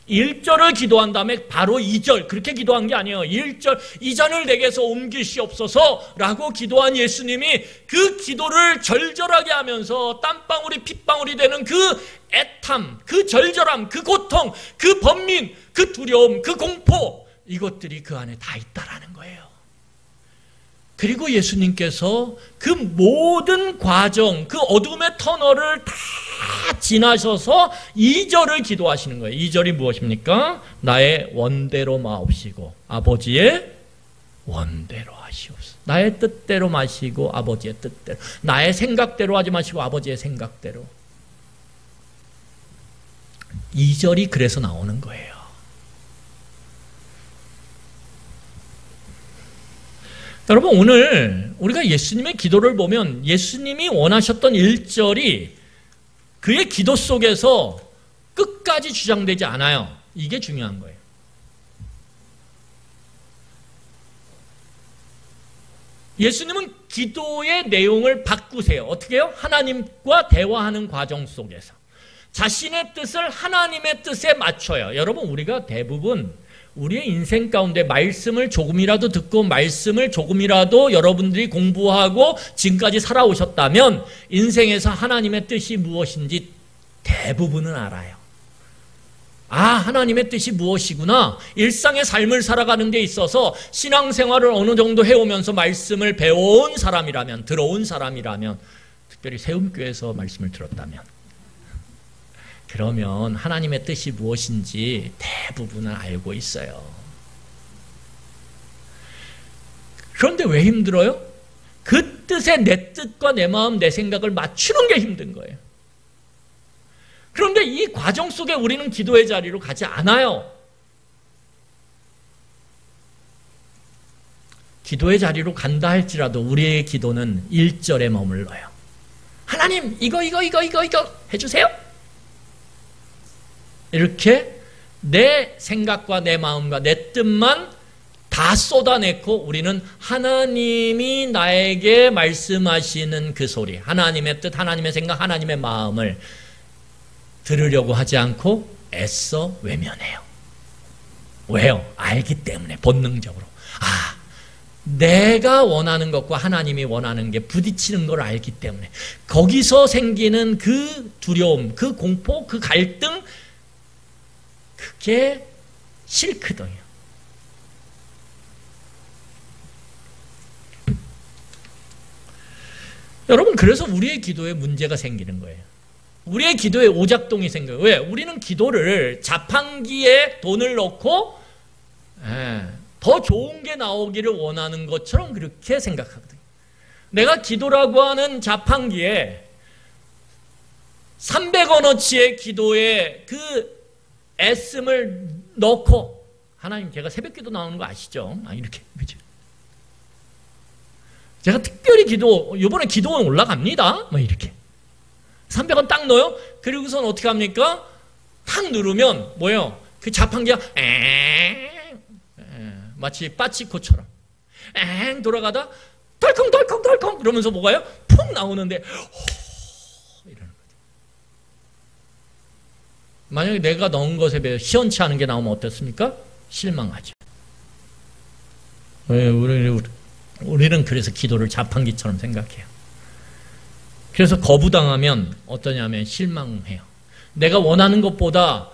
1절을 기도한 다음에 바로 2절, 그렇게 기도한 게 아니에요. 1절, 이 잔을 내게서 옮기시옵소서 라고 기도한 예수님이 그 기도를 절절하게 하면서 땀방울이 핏방울이 되는 그 애탐, 그 절절함, 그 고통, 그 번민, 그 두려움, 그 공포, 이것들이 그 안에 다 있다라는 거예요. 그리고 예수님께서 그 모든 과정, 그 어둠의 터널을 다 지나셔서 2절을 기도하시는 거예요. 2절이 무엇입니까? 나의 원대로 마옵시고 아버지의 원대로 하시옵소서. 나의 뜻대로 마시고 아버지의 뜻대로. 나의 생각대로 하지 마시고 아버지의 생각대로. 2절이 그래서 나오는 거예요. 여러분, 오늘 우리가 예수님의 기도를 보면 예수님이 원하셨던 1절이 그의 기도 속에서 끝까지 주장되지 않아요. 이게 중요한 거예요. 예수님은 기도의 내용을 바꾸세요. 어떻게 해요? 하나님과 대화하는 과정 속에서 자신의 뜻을 하나님의 뜻에 맞춰요. 여러분, 우리가 대부분 우리의 인생 가운데 말씀을 조금이라도 듣고 말씀을 조금이라도 여러분들이 공부하고 지금까지 살아오셨다면 인생에서 하나님의 뜻이 무엇인지 대부분은 알아요. 아, 하나님의 뜻이 무엇이구나. 일상의 삶을 살아가는 데 있어서 신앙생활을 어느 정도 해오면서 말씀을 배워온 사람이라면, 들어온 사람이라면, 특별히 세움교회에서 말씀을 들었다면, 그러면 하나님의 뜻이 무엇인지 대부분은 알고 있어요. 그런데 왜 힘들어요? 그 뜻에 내 뜻과 내 마음, 내 생각을 맞추는 게 힘든 거예요. 그런데 이 과정 속에 우리는 기도의 자리로 가지 않아요. 기도의 자리로 간다 할지라도 우리의 기도는 1절에 머물러요. 하나님, 이거 해주세요. 이렇게 내 생각과 내 마음과 내 뜻만 다 쏟아내고 우리는 하나님이 나에게 말씀하시는 그 소리, 하나님의 뜻, 하나님의 생각, 하나님의 마음을 들으려고 하지 않고 애써 외면해요. 왜요? 알기 때문에 본능적으로. 내가 원하는 것과 하나님이 원하는 게 부딪히는 걸 알기 때문에 거기서 생기는 그 두려움, 그 공포, 그 갈등, 그게 싫거든요. 여러분, 그래서 우리의 기도에 문제가 생기는 거예요. 우리의 기도에 오작동이 생겨요. 왜? 우리는 기도를 자판기에 돈을 넣고 더 좋은 게 나오기를 원하는 것처럼 그렇게 생각하거든요. 내가 기도라고 하는 자판기에 300원어치의 기도에 그 애씀을 넣고, 하나님 제가 새벽기도 나오는 거 아시죠? 이렇게, 그죠? 제가 특별히 이번에 기도원 올라갑니다. 이렇게. 300원 딱 넣어요. 그리고선 어떻게 합니까? 탁 누르면 뭐예요? 그 자판기가 마치 빠치코처럼 돌아가다 덜컹덜컹덜컹 그러면서 뭐가요? 푹 나오는데 이러는 거죠. 만약에 내가 넣은 것에 비해 시원치 않은 게 나오면 어떻습니까? 실망하죠. 왜? 우리는 그래서 기도를 자판기처럼 생각해요. 그래서 거부당하면 어떠냐면 실망해요. 내가 원하는 것보다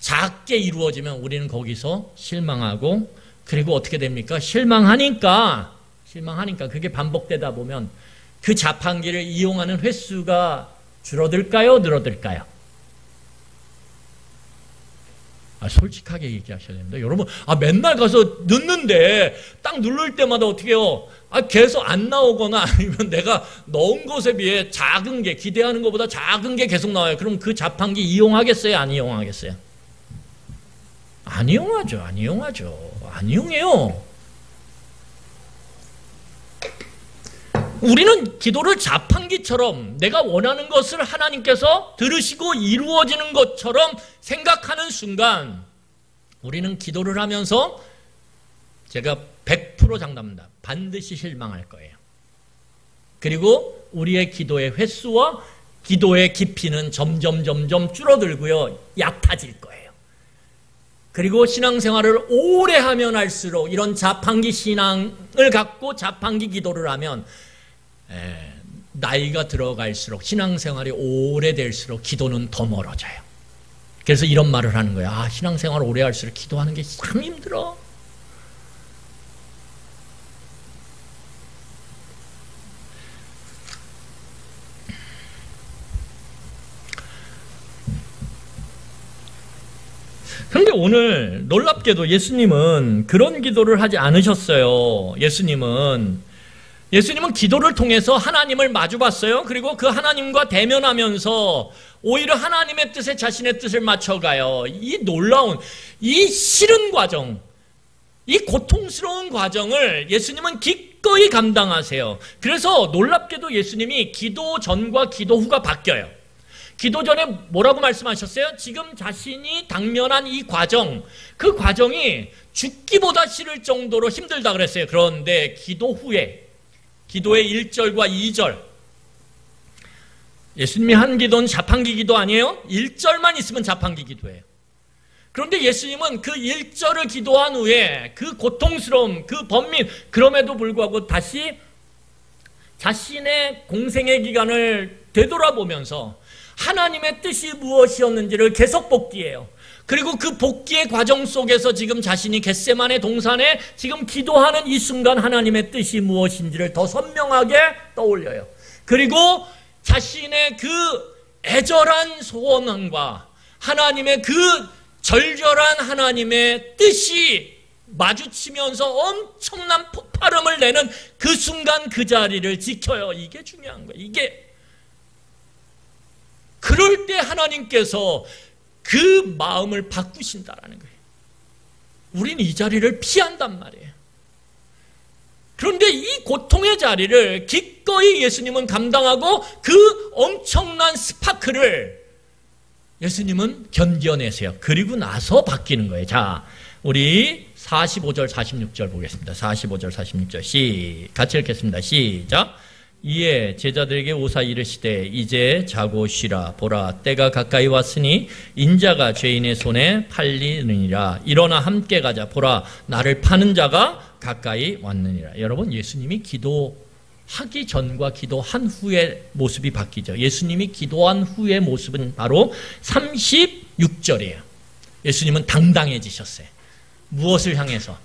작게 이루어지면 우리는 거기서 실망하고, 그리고 어떻게 됩니까? 실망하니까 그게 반복되다 보면 그 자판기를 이용하는 횟수가 줄어들까요? 늘어들까요? 솔직하게 얘기하셔야 됩니다. 여러분, 맨날 가서 넣는데 딱 누를 때마다 어떻게 해요? 계속 안 나오거나 아니면 내가 넣은 것에 비해 작은 게, 기대하는 것보다 작은 게 계속 나와요. 그럼 그 자판기 이용하겠어요? 안 이용하겠어요? 안 이용하죠. 안 이용해요. 우리는 기도를 자판기처럼 내가 원하는 것을 하나님께서 들으시고 이루어지는 것처럼 생각하는 순간 우리는 기도를 하면서, 제가 100% 장담합니다, 반드시 실망할 거예요. 그리고 우리의 기도의 횟수와 기도의 깊이는 점점 줄어들고요, 얕아질 거예요. 그리고 신앙생활을 오래 하면 할수록, 이런 자판기 신앙을 갖고 자판기 기도를 하면 나이가 들어갈수록, 신앙생활이 오래될수록 기도는 더 멀어져요. 그래서 이런 말을 하는 거예요. 신앙생활 오래 할수록 기도하는 게 참 힘들어. 그런데 오늘 놀랍게도 예수님은 그런 기도를 하지 않으셨어요. 예수님은 기도를 통해서 하나님을 마주봤어요. 그리고 그 하나님과 대면하면서 오히려 하나님의 뜻에 자신의 뜻을 맞춰가요. 이 놀라운, 이 싫은 과정, 이 고통스러운 과정을 예수님은 기꺼이 감당하세요. 그래서 놀랍게도 예수님이 기도 전과 기도 후가 바뀌어요. 기도 전에 뭐라고 말씀하셨어요? 지금 자신이 당면한 이 과정, 그 과정이 죽기보다 싫을 정도로 힘들다 그랬어요. 그런데 기도 후에, 기도의 1절과 2절, 예수님이 한 기도는 자판기 기도 아니에요? 1절만 있으면 자판기 기도예요. 그런데 예수님은 그 1절을 기도한 후에 그 고통스러움, 그 번민, 그럼에도 불구하고 다시 자신의 공생의 기간을 되돌아보면서 하나님의 뜻이 무엇이었는지를 계속 복기해요. 그리고 그 복기의 과정 속에서 지금 자신이 겟세마네 동산에 지금 기도하는 이 순간 하나님의 뜻이 무엇인지를 더 선명하게 떠올려요. 그리고 자신의 그 애절한 소원과 하나님의 그 절절한 하나님의 뜻이 마주치면서 엄청난 폭발음을 내는 그 순간 그 자리를 지켜요. 이게 중요한 거예요. 그럴 때 하나님께서 그 마음을 바꾸신다라는 거예요. 우리는 이 자리를 피한단 말이에요. 그런데 이 고통의 자리를 기꺼이 예수님은 감당하고 그 엄청난 스파크를 예수님은 견뎌내세요. 그리고 나서 바뀌는 거예요. 자, 우리 45절 46절 보겠습니다. 45절 46절 같이 읽겠습니다. 시작. 이에 제자들에게 오사 이르시되 이제 자고 쉬라. 보라 때가 가까이 왔으니 인자가 죄인의 손에 팔리느니라. 일어나 함께 가자. 보라 나를 파는 자가 가까이 왔느니라. 여러분, 예수님이 기도하기 전과 기도한 후의 모습이 바뀌죠. 예수님이 기도한 후의 모습은 바로 36절이에요. 예수님은 당당해지셨어요. 무엇을 향해서?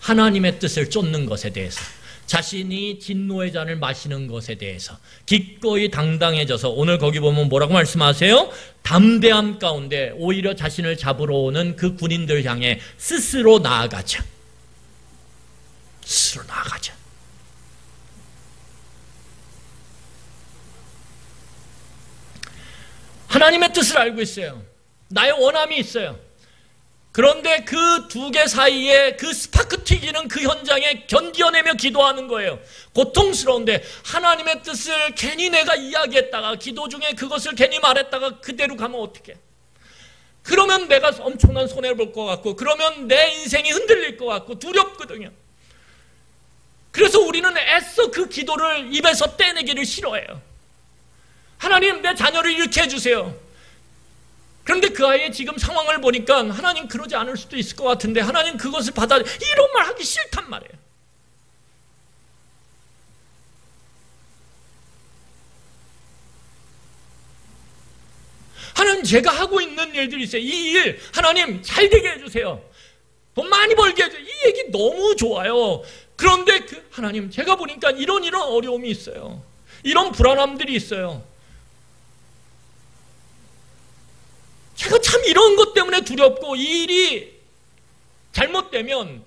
하나님의 뜻을 쫓는 것에 대해서, 자신이 진노의 잔을 마시는 것에 대해서 기꺼이 당당해져서, 오늘 거기 보면 뭐라고 말씀하세요? 담대함 가운데 오히려 자신을 잡으러 오는 그 군인들 향해 스스로 나아가자. 스스로 나아가자. 하나님의 뜻을 알고 있어요. 나의 원함이 있어요. 그런데 그 두 개 사이에 그 스파크 튀기는 그 현장에 견뎌내며 기도하는 거예요. 고통스러운데 하나님의 뜻을 괜히 내가 이야기했다가, 기도 중에 그것을 괜히 말했다가 그대로 가면 어떡해? 그러면 내가 엄청난 손해를 볼 것 같고, 그러면 내 인생이 흔들릴 것 같고 두렵거든요. 그래서 우리는 애써 그 기도를 입에서 떼내기를 싫어해요. 하나님, 내 자녀를 잃게 해주세요. 그런데 그 아이의 지금 상황을 보니까 하나님 그러지 않을 수도 있을 것 같은데, 하나님 그것을 이런 말 하기 싫단 말이에요. 하나님, 제가 하고 있는 일들이 있어요. 이 일 하나님 잘 되게 해주세요. 돈 많이 벌게 해주세요. 이 얘기 너무 좋아요. 그런데 하나님, 제가 보니까 이런 어려움이 있어요. 이런 불안함들이 있어요. 제가 참 이런 것 때문에 두렵고, 이 일이 잘못되면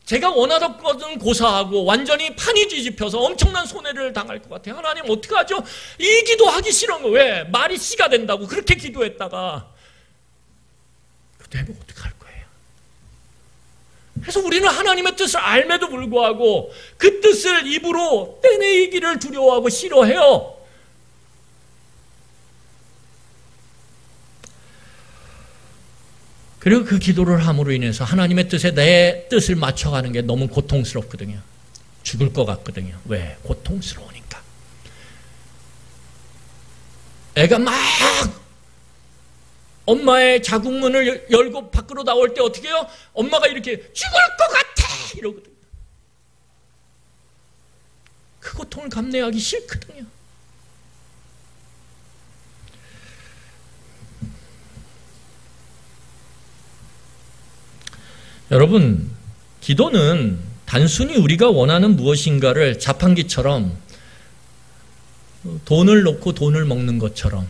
제가 원하던 것은 고사하고 완전히 판이 뒤집혀서 엄청난 손해를 당할 것 같아요. 하나님 어떡하죠? 이 기도하기 싫은 거. 왜? 말이 씨가 된다고 그렇게 기도했다가 그때 해보고 어떡할 거예요? 그래서 우리는 하나님의 뜻을 알매도 불구하고 그 뜻을 입으로 떼내기를 두려워하고 싫어해요. 그리고 그 기도를 함으로 인해서 하나님의 뜻에 내 뜻을 맞춰가는 게 너무 고통스럽거든요. 죽을 것 같거든요. 왜? 고통스러우니까. 애가 막 엄마의 자궁문을 열고 밖으로 나올 때 어떻게 해요? 엄마가 이렇게 죽을 것 같아! 이러거든요. 그 고통을 감내하기 싫거든요. 여러분, 기도는 단순히 우리가 원하는 무엇인가를 자판기처럼 돈을 놓고 돈을 먹는 것처럼,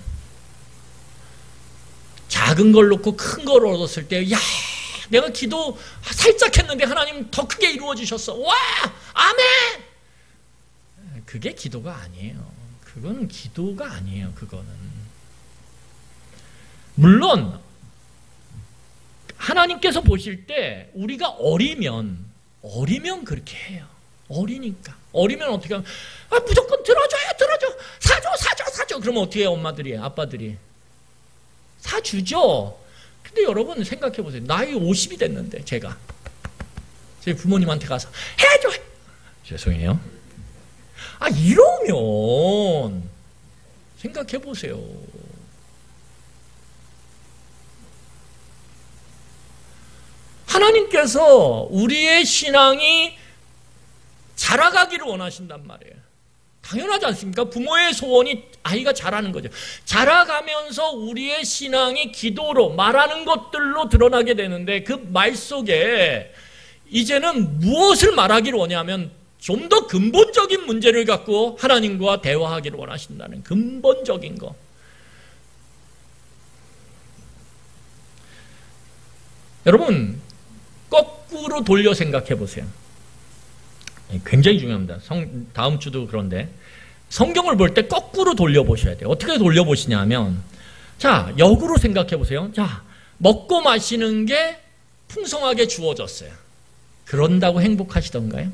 작은 걸 놓고 큰 걸 얻었을 때, 야, 내가 기도 살짝 했는데 하나님 더 크게 이루어 주셨어. 와, 아멘! 그게 기도가 아니에요. 그건 기도가 아니에요. 그거는. 물론 하나님께서 보실 때 우리가 어리면 그렇게 해요. 어리니까. 어리면 어떻게 하면, 무조건 들어줘요. 사줘. 그러면 어떻게 해요? 엄마들이, 아빠들이. 사주죠. 근데 여러분 생각해 보세요. 나이 50이 됐는데 제가 제 부모님한테 가서 해줘. 죄송해요. 이러면 생각해 보세요. 하나님께서 우리의 신앙이 자라가기를 원하신단 말이에요. 당연하지 않습니까? 부모의 소원이 아이가 자라는 거죠. 자라가면서 우리의 신앙이 기도로, 말하는 것들로 드러나게 되는데, 그 말 속에 이제는 무엇을 말하기를 원하냐면 좀 더 근본적인 문제를 갖고 하나님과 대화하기를 원하신다는 근본적인 거. 여러분, 거꾸로 돌려 생각해 보세요. 굉장히 중요합니다. 다음 주도 그런데 성경을 볼 때 거꾸로 돌려보셔야 돼요. 어떻게 돌려보시냐면, 자, 역으로 생각해 보세요. 자, 먹고 마시는 게 풍성하게 주어졌어요. 그런다고 행복하시던가요?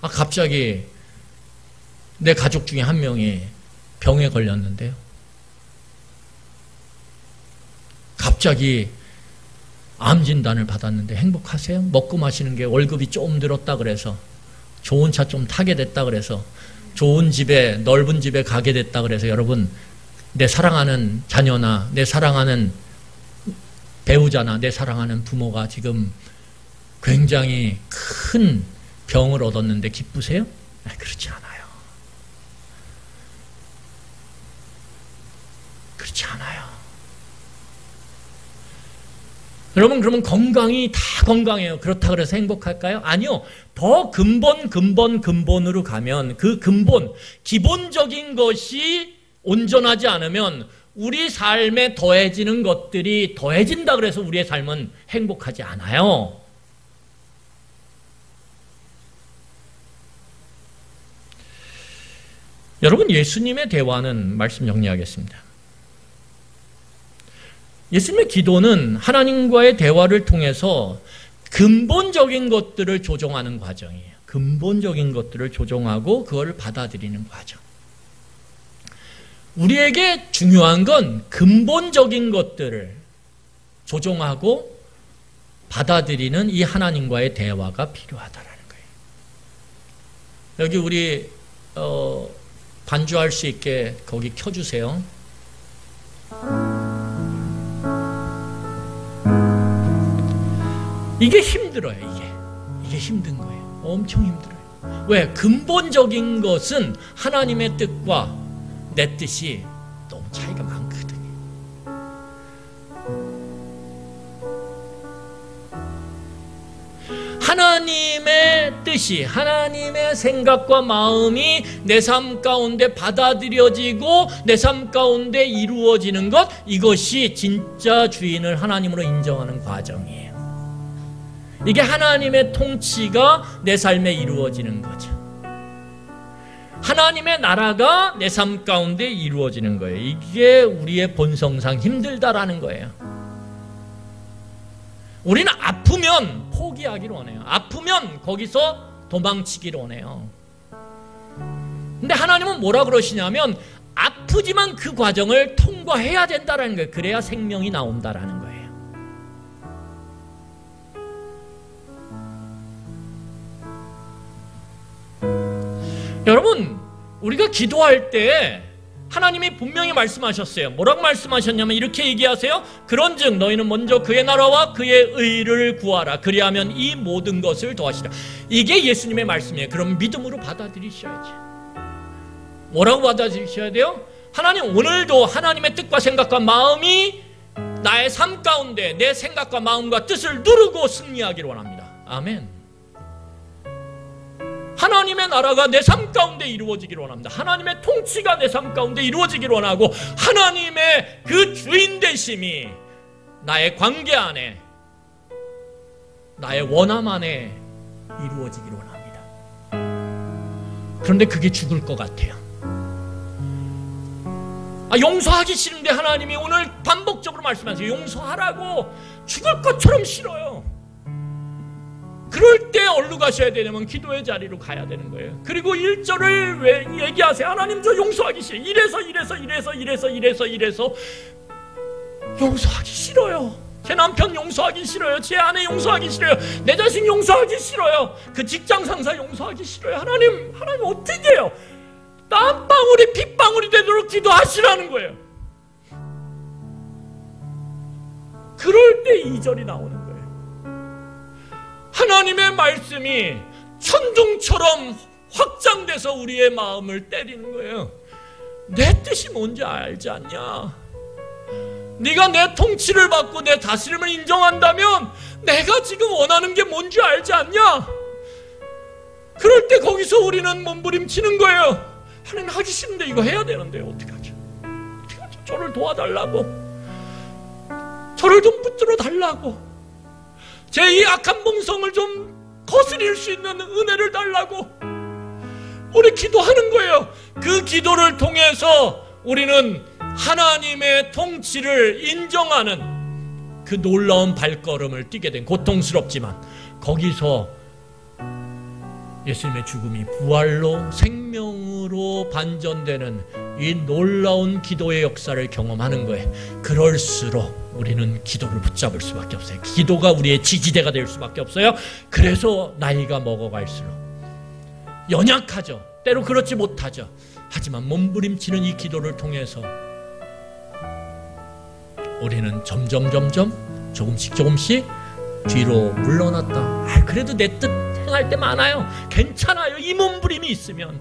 갑자기 내 가족 중에 한 명이 병에 걸렸는데요. 갑자기 암 진단을 받았는데 행복하세요? 먹고 마시는 게 월급이 좀 늘었다 그래서, 좋은 차 좀 타게 됐다 그래서, 좋은 집에, 넓은 집에 가게 됐다 그래서, 여러분, 내 사랑하는 자녀나 내 사랑하는 배우자나 내 사랑하는 부모가 지금 굉장히 큰 병을 얻었는데 기쁘세요? 그렇지 않아요. 그렇지 않아요. 여러분, 그러면 건강이 다 건강해요. 그렇다 그래서 행복할까요? 아니요. 더 근본으로 가면 그 근본, 기본적인 것이 온전하지 않으면 우리 삶에 더해지는 것들이 더해진다 그래서 우리의 삶은 행복하지 않아요. 여러분, 예수님의 대화는 말씀 정리하겠습니다. 예수님의 기도는 하나님과의 대화를 통해서 근본적인 것들을 조정하는 과정이에요. 근본적인 것들을 조정하고 그걸 받아들이는 과정. 우리에게 중요한 건 근본적인 것들을 조정하고 받아들이는 이 하나님과의 대화가 필요하다라는 거예요. 여기 우리 반주할 수 있게 거기 켜주세요. 이게 힘들어요. 이게 힘든 거예요. 엄청 힘들어요. 왜? 근본적인 것은 하나님의 뜻과 내 뜻이 너무 차이가 많거든요. 하나님의 뜻이, 하나님의 생각과 마음이 내 삶 가운데 받아들여지고 내 삶 가운데 이루어지는 것, 이것이 진짜 주인을 하나님으로 인정하는 과정이에요. 이게 하나님의 통치가 내 삶에 이루어지는 거죠. 하나님의 나라가 내 삶 가운데 이루어지는 거예요. 이게 우리의 본성상 힘들다라는 거예요. 우리는 아프면 포기하기를 원해요. 아프면 거기서 도망치기를 원해요. 근데 하나님은 뭐라 그러시냐면 아프지만 그 과정을 통과해야 된다라는 거예요. 그래야 생명이 나온다라는 거예요. 여러분, 우리가 기도할 때 하나님이 분명히 말씀하셨어요. 뭐라고 말씀하셨냐면 이렇게 얘기하세요. 그런즉 너희는 먼저 그의 나라와 그의 의를 구하라. 그리하면 이 모든 것을 더하시라. 이게 예수님의 말씀이에요. 그럼 믿음으로 받아들이셔야지. 뭐라고 받아들이셔야 돼요? 하나님, 오늘도 하나님의 뜻과 생각과 마음이 나의 삶 가운데 내 생각과 마음과 뜻을 누르고 승리하기를 원합니다. 아멘. 하나님의 나라가 내 삶 가운데 이루어지기를 원합니다. 하나님의 통치가 내 삶 가운데 이루어지기를 원하고 하나님의 그 주인 되심이 나의 관계 안에, 나의 원함 안에 이루어지기를 원합니다. 그런데 그게 죽을 것 같아요. 용서하기 싫은데 하나님이 오늘 반복적으로 말씀하세요. 용서하라고. 죽을 것처럼 싫어요. 그럴 때 어디로 가셔야 되냐면 기도의 자리로 가야 되는 거예요. 그리고 1절을 왜 얘기하세요? 하나님, 저 용서하기 싫어요. 이래서 용서하기 싫어요. 제 남편 용서하기 싫어요. 제 아내 용서하기 싫어요. 내 자식 용서하기 싫어요. 그 직장 상사 용서하기 싫어요. 하나님 어떻게 해요? 땀방울이 핏방울이 되도록 기도하시라는 거예요. 그럴 때 2절이 나오는 거예요. 하나님의 말씀이 천둥처럼 확장돼서 우리의 마음을 때리는 거예요. 내 뜻이 뭔지 알지 않냐? 네가 내 통치를 받고 내 다스림을 인정한다면 내가 지금 원하는 게 뭔지 알지 않냐? 그럴 때 거기서 우리는 몸부림치는 거예요. 하나님, 하기 싫은데 이거 해야 되는데 어떡하죠? 저를 도와달라고, 저를 좀 붙들어 달라고, 제 이 악한 본성을 좀 거스릴 수 있는 은혜를 달라고 우리 기도하는 거예요. 그 기도를 통해서 우리는 하나님의 통치를 인정하는 그 놀라운 발걸음을 뛰게 된, 고통스럽지만 거기서 예수님의 죽음이 부활로 생명으로 반전되는 이 놀라운 기도의 역사를 경험하는 거예요. 그럴수록 우리는 기도를 붙잡을 수밖에 없어요. 기도가 우리의 지지대가 될 수밖에 없어요. 그래서 나이가 먹어갈수록 연약하죠. 때로 그렇지 못하죠. 하지만 몸부림치는 이 기도를 통해서 우리는 점점 조금씩 뒤로 물러났다. 그래도 내 뜻 행할 때 많아요. 괜찮아요. 이 몸부림이 있으면.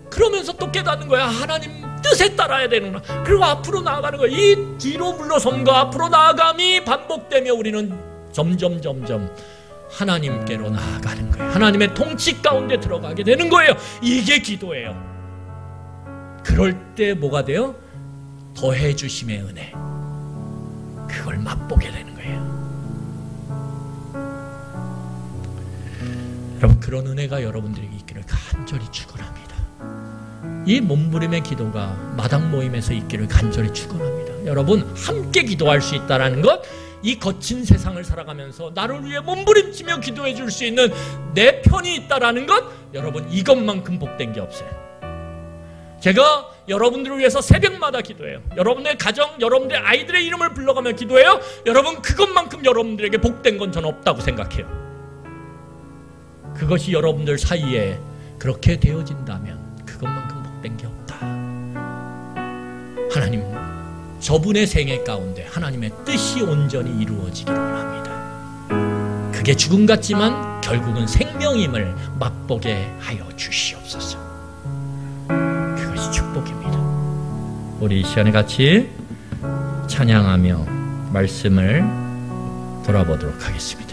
그러면서 또 깨닫는 거야. 하나님 뜻에 따라야 되는구나. 그리고 앞으로 나아가는 거야. 이 뒤로 물러섬과 앞으로 나아감이 반복되며 우리는 점점 하나님께로 나아가는 거예요. 하나님의 통치 가운데 들어가게 되는 거예요. 이게 기도예요. 그럴 때 뭐가 돼요? 더해 주심의 은혜. 그걸 맛보게 되는 거예요. 여러분, 그런 은혜가 여러분들에게 있기를 간절히 축원합니다. 이 몸부림의 기도가 마당 모임에서 있기를 간절히 축원합니다. 여러분, 함께 기도할 수 있다는 것, 이 거친 세상을 살아가면서 나를 위해 몸부림치며 기도해 줄 수 있는 내 편이 있다는 것, 여러분, 이것만큼 복된 게 없어요. 제가 여러분들을 위해서 새벽마다 기도해요. 여러분의 가정, 여러분들의 아이들의 이름을 불러가며 기도해요. 여러분, 그것만큼 여러분들에게 복된 건 저는 없다고 생각해요. 그것이 여러분들 사이에 그렇게 되어진다면 그것만큼 복된 게 없다. 하나님, 저분의 생애 가운데 하나님의 뜻이 온전히 이루어지기를 원합니다. 그게 죽음 같지만 결국은 생명임을 맛보게 하여 주시옵소서. 그것이 축복입니다. 우리 이 시간에 같이 찬양하며 말씀을 돌아보도록 하겠습니다.